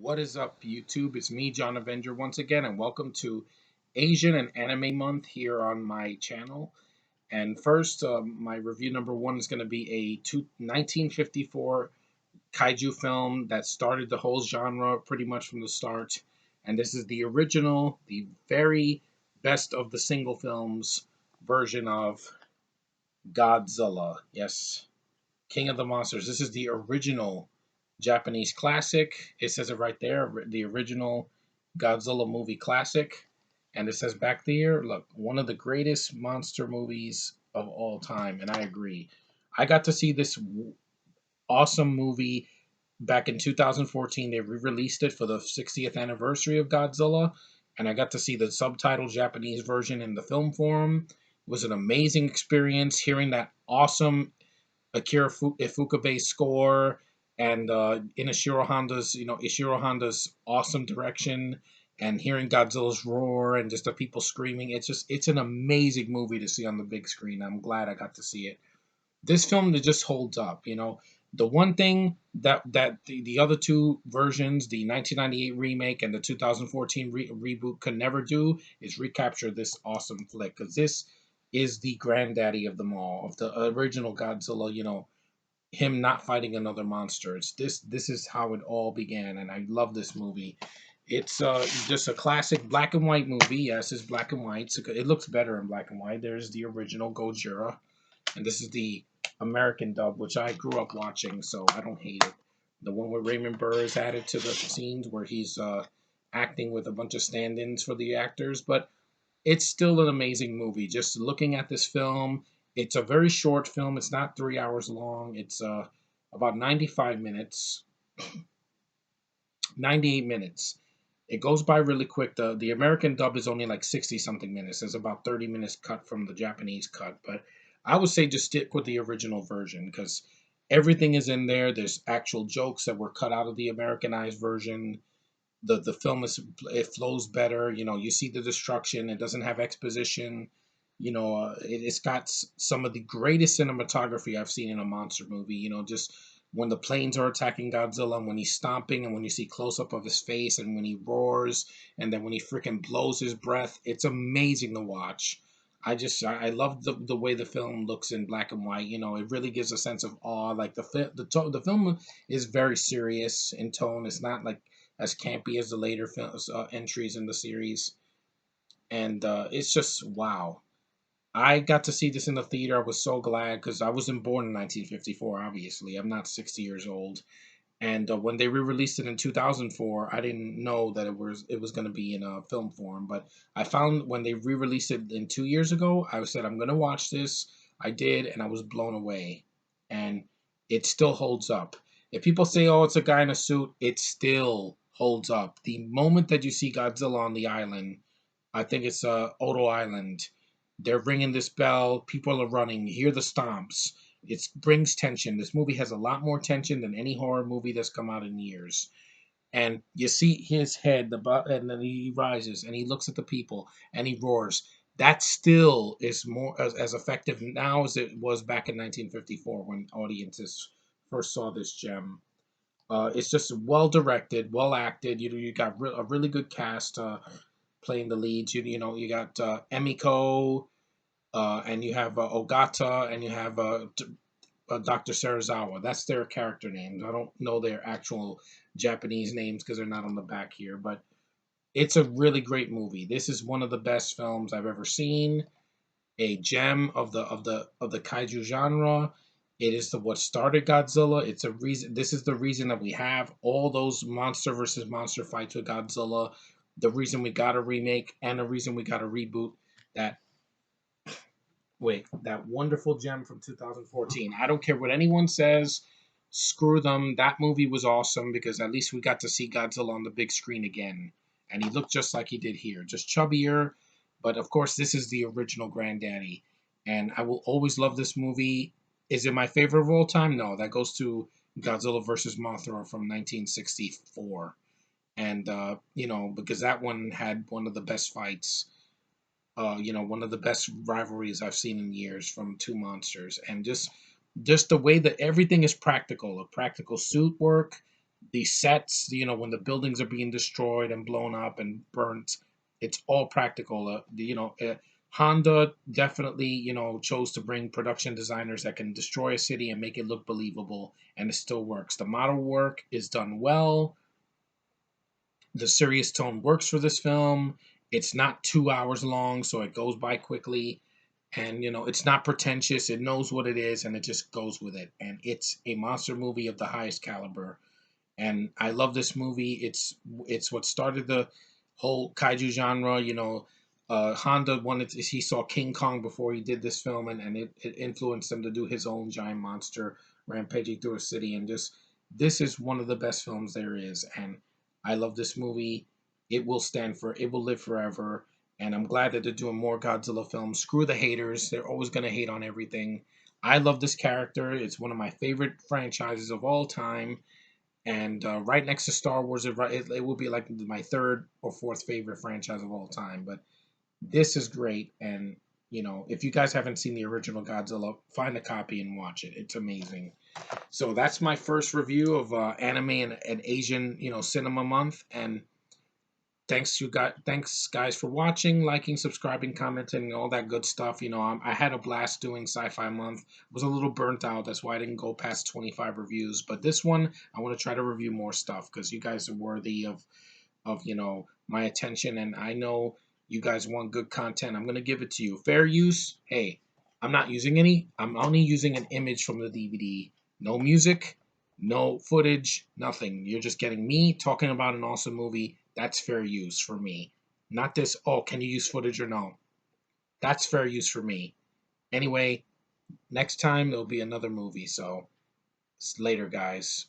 What is up, YouTube? It's me, John Avenger, once again, and welcome to Asian and Anime Month here on my channel. And first, my review number one is going to be a 1954 kaiju film that started the whole genre pretty much from the start. And this is the original, the very best of the single films version of Godzilla. Yes, King of the Monsters. This is the original Japanese classic. It says it right there, the original Godzilla movie classic. And it says back there, look, one of the greatest monster movies of all time. And I agree. I got to see this awesome movie back in 2014. They re-released it for the 60th anniversary of Godzilla, and I got to see the subtitled Japanese version in the film form. It was an amazing experience hearing that awesome Akira Ifukube score and Ishiro Honda's awesome direction and hearing Godzilla's roar and just the people screaming. It's an amazing movie to see on the big screen. I'm glad I got to see it. This film that just holds up. The one thing that the other two versions, the 1998 remake and the 2014 reboot, could never do is recapture this awesome flick, because this is the granddaddy of them all, of the original Godzilla. Him not fighting another monster. This is how it all began, and I love this movie. It's just a classic black and white movie. Yes, it's black and white. So it looks better in black and white. There's the original Gojira, and this is the American dub, which I grew up watching, so I don't hate it. The one where Raymond Burr is added to the scenes where he's acting with a bunch of stand-ins for the actors, but it's still an amazing movie. Just looking at this film, it's a very short film. It's not 3 hours long. It's about 95 minutes, 98 minutes. It goes by really quick. The American dub is only like 60 something minutes. There's about 30 minutes cut from the Japanese cut. But I would say just stick with the original version, because everything is in there. There's actual jokes that were cut out of the Americanized version. The film it flows better. You see the destruction. It doesn't have exposition. It's got some of the greatest cinematography I've seen in a monster movie. Just when the planes are attacking Godzilla, and when he's stomping, and when you see close up of his face, and when he roars, and then when he freaking blows his breath, it's amazing to watch. I love the way the film looks in black and white. It really gives a sense of awe. Like the film is very serious in tone. It's not like as campy as the later films, entries in the series, and it's just wow. I got to see this in the theater. I was so glad, because I wasn't born in 1954. Obviously, I'm not 60 years old. And when they re-released it in 2004, I didn't know that it was going to be in a film form. But I found when they re-released it in 2 years ago, I said I'm going to watch this. I did, and I was blown away. And it still holds up. If people say, "Oh, it's a guy in a suit," it still holds up. The moment that you see Godzilla on the island, I think it's Odo Island. They're ringing this bell. People are running. You hear the stomps. It brings tension. This movie has a lot more tension than any horror movie that's come out in years. And you see his head, and then he rises and he looks at the people and he roars. That still is more as effective now as it was back in 1954 when audiences first saw this gem. It's just well directed, well acted. You got a really good cast playing the leads. You got Emiko, and you have Ogata, and you have Dr. Sarazawa. That's their character names. I don't know their actual Japanese names because they're not on the back here, but it's a really great movie. This is one of the best films I've ever seen. A gem of the kaiju genre. It is what started Godzilla. It's a reason. This is the reason that we have all those monster versus monster fights with Godzilla. The reason we got a remake and the reason we got a reboot. That that wonderful gem from 2014. I don't care what anyone says. Screw them. That movie was awesome because at least we got to see Godzilla on the big screen again. And he looked just like he did here, just chubbier. But of course, this is the original granddaddy. And I will always love this movie. Is it my favorite of all time? No, that goes to Godzilla versus Mothra from 1964. And, because that one had one of the best fights, one of the best rivalries I've seen in years from two monsters, and just the way that everything is practical, a practical suit work, The sets, when the buildings are being destroyed and blown up and burnt, it's all practical. Honda definitely, chose to bring production designers that can destroy a city and make it look believable, and it still works. The model work is done well. The serious tone works for this film. It's not 2 hours long, so it goes by quickly. And it's not pretentious. It knows what it is, and it just goes with it. And it's a monster movie of the highest caliber, and I love this movie. It's what started the whole kaiju genre. Honda he saw King Kong before he did this film, and it influenced him to do his own giant monster rampaging through a city. And just this is one of the best films there is, and I love this movie. It will live forever. And I'm glad that they're doing more Godzilla films. Screw the haters; they're always gonna hate on everything. I love this character. It's one of my favorite franchises of all time, and right next to Star Wars, it will be like my third or fourth favorite franchise of all time. But this is great, and if you guys haven't seen the original Godzilla, find a copy and watch it. It's amazing. So that's my first review of anime and Asian, cinema month. And thanks guys for watching, liking, subscribing, commenting, and all that good stuff. I had a blast doing Sci-Fi Month. Was a little burnt out. That's why I didn't go past 25 reviews. But this one, I want to try to review more stuff because you guys are worthy of my attention, and I know you guys want good content. I'm gonna give it to you. Fair use. Hey, I'm not using any. I'm only using an image from the DVD. No music, no footage, nothing. You're just getting me talking about an awesome movie. That's fair use for me. Not this, oh, can you use footage or no? That's fair use for me. Anyway, next time there'll be another movie. So, later, guys.